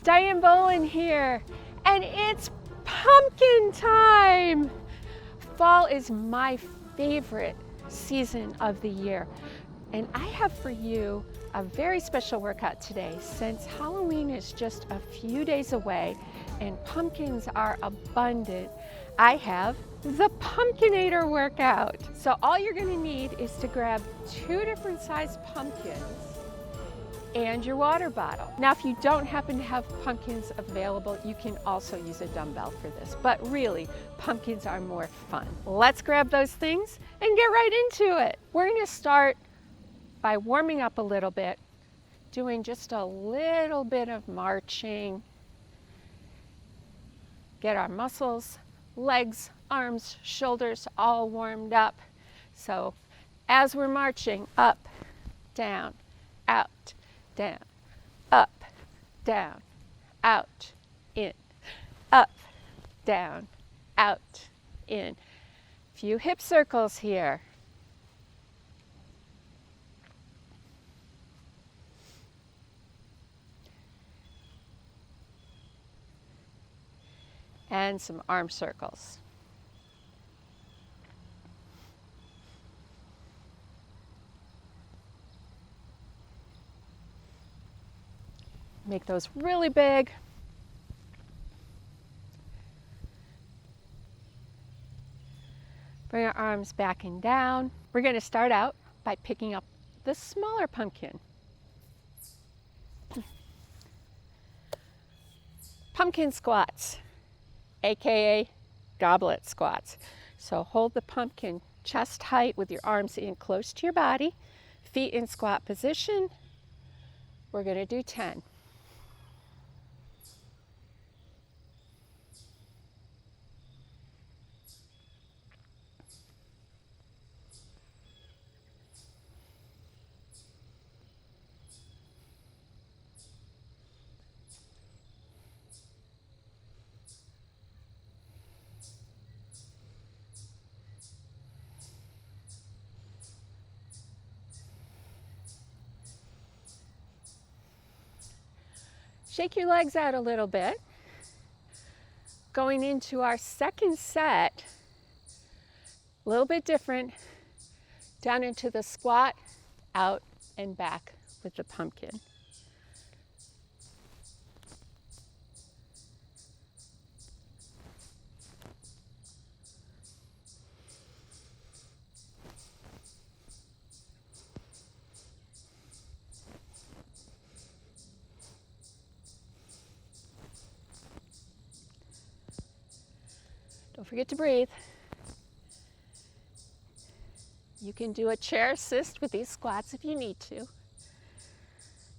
Diane Bowen here, and it's pumpkin time! Fall is my favorite season of the year, and I have for you a very special workout today. Since Halloween is just a few days away and pumpkins are abundant, I have the Pumpkinator workout. So all you're going to need is to grab 2 different sized pumpkins and your water bottle. Now, if you don't happen to have pumpkins available, you can also use a dumbbell for this, but really, pumpkins are more fun. Let's grab those things and get right into it. We're gonna start by warming up a little bit, doing just a little bit of marching. Get our muscles, legs, arms, shoulders all warmed up. So as we're marching, up, down, out, down, up, down, out, in, up, down, out, in. Few hip circles here. And some arm circles. Make those really big. Bring our arms back and down. We're going to start out by picking up the smaller pumpkin. Pumpkin squats, aka goblet squats. So hold the pumpkin chest height with your arms in close to your body, feet in squat position. We're going to do 10. Shake your legs out a little bit. Going into our second set, a little bit different, down into the squat, out and back with the pumpkin. Don't forget to breathe. You can do a chair assist with these squats if you need to.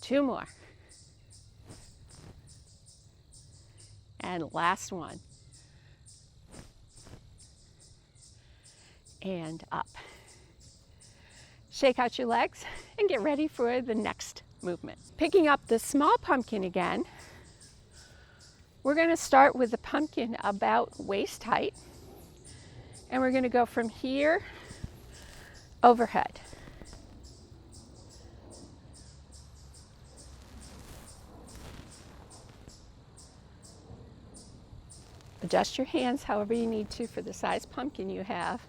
2 more. And last one. And up. Shake out your legs and get ready for the next movement. Picking up the small pumpkin again. We're going to start with the pumpkin about waist height, and we're going to go from here overhead. Adjust your hands however you need to for the size pumpkin you have.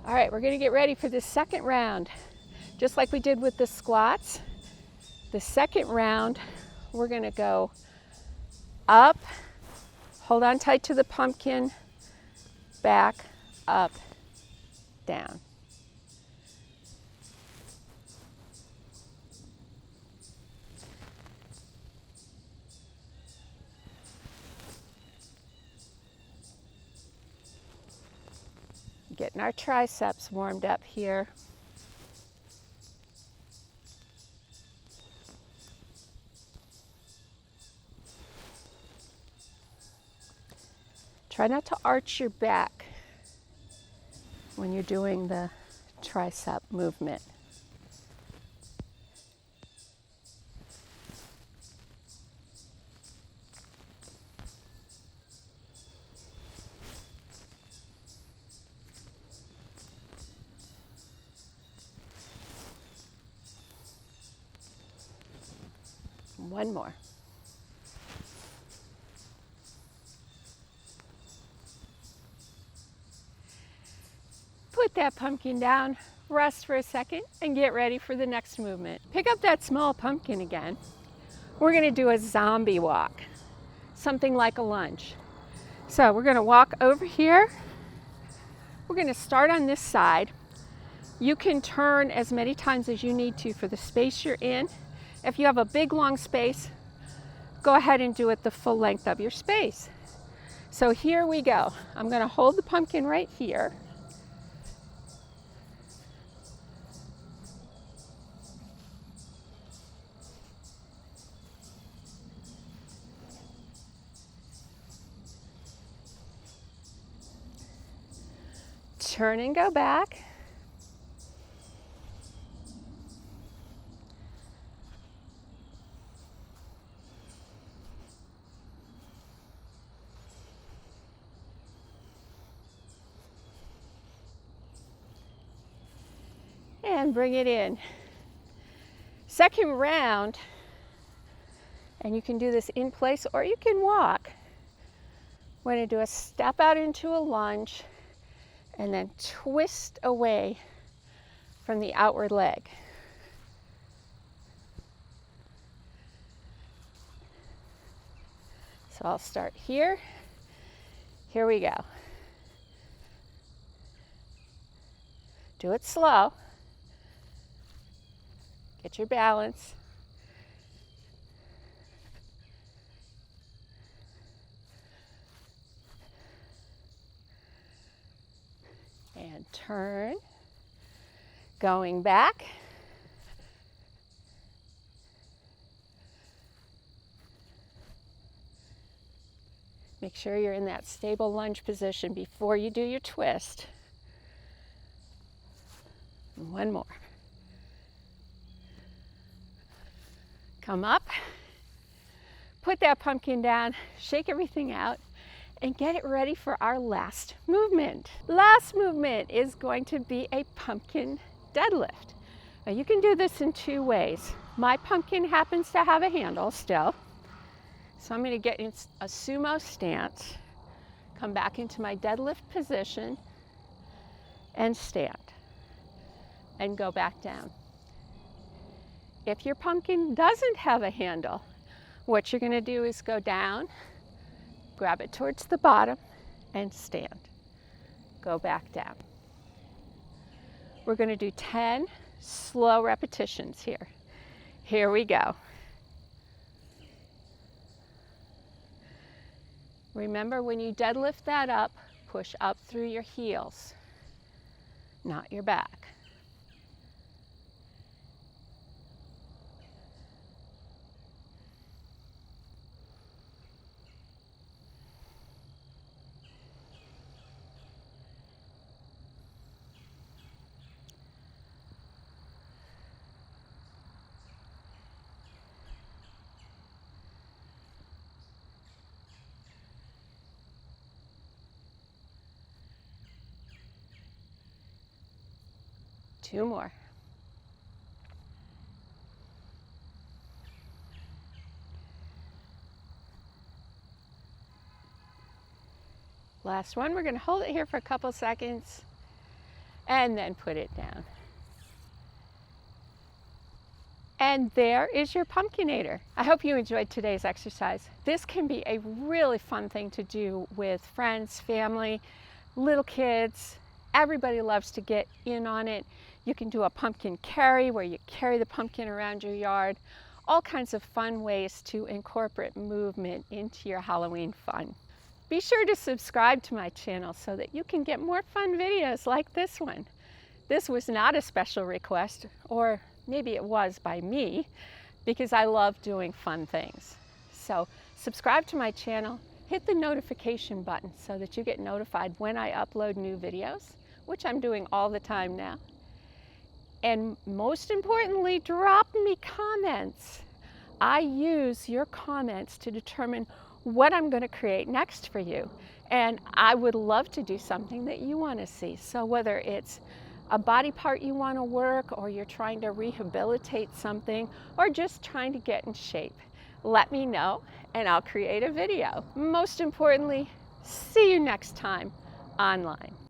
All right, we're gonna get ready for the second round. Just like we did with the squats, the second round, we're gonna go up, hold on tight to the pumpkin, back, up, down. Getting our triceps warmed up here. Try not to arch your back when you're doing the tricep movement. One more. Put that pumpkin down, rest for a second, and get ready for the next movement. Pick up that small pumpkin again. We're going to do a zombie walk, something like a lunge. So we're going to walk over here. We're going to start on this side. You can turn as many times as you need to for the space you're in. If you have a big long space, go ahead and do it the full length of your space. So here we go. I'm going to hold the pumpkin right here. Turn and go back. And bring it in. Second round, and you can do this in place or you can walk. We're going to do a step out into a lunge and then twist away from the outward leg. So I'll start here. Here we go. Do it slow. Get your balance. And turn, going back. Make sure you're in that stable lunge position before you do your twist. One more. Come up, put that pumpkin down, shake everything out, and get it ready for our last movement. Last movement is going to be a pumpkin deadlift. Now you can do this in two ways. My pumpkin happens to have a handle still. So I'm going to get in a sumo stance, come back into my deadlift position, and stand, and go back down. If your pumpkin doesn't have a handle, what you're going to do is go down, grab it towards the bottom, and stand. Go back down. We're going to do 10 slow repetitions here. Here we go. Remember, when you deadlift that up, push up through your heels, not your back. Two more. Last one. We're going to hold it here for a couple seconds and then put it down. And there is your Pumpkinator. I hope you enjoyed today's exercise. This can be a really fun thing to do with friends, family, little kids. Everybody loves to get in on it. You can do a pumpkin carry where you carry the pumpkin around your yard. All kinds of fun ways to incorporate movement into your Halloween fun. Be sure to subscribe to my channel so that you can get more fun videos like this one. This was not a special request, or maybe it was by me, because I love doing fun things. So subscribe to my channel, hit the notification button so that you get notified when I upload new videos, which I'm doing all the time now. And most importantly, drop me comments. I use your comments to determine what I'm going to create next for you. And I would love to do something that you want to see. So whether it's a body part you want to work, or you're trying to rehabilitate something, or just trying to get in shape, let me know and I'll create a video. Most importantly, see you next time online.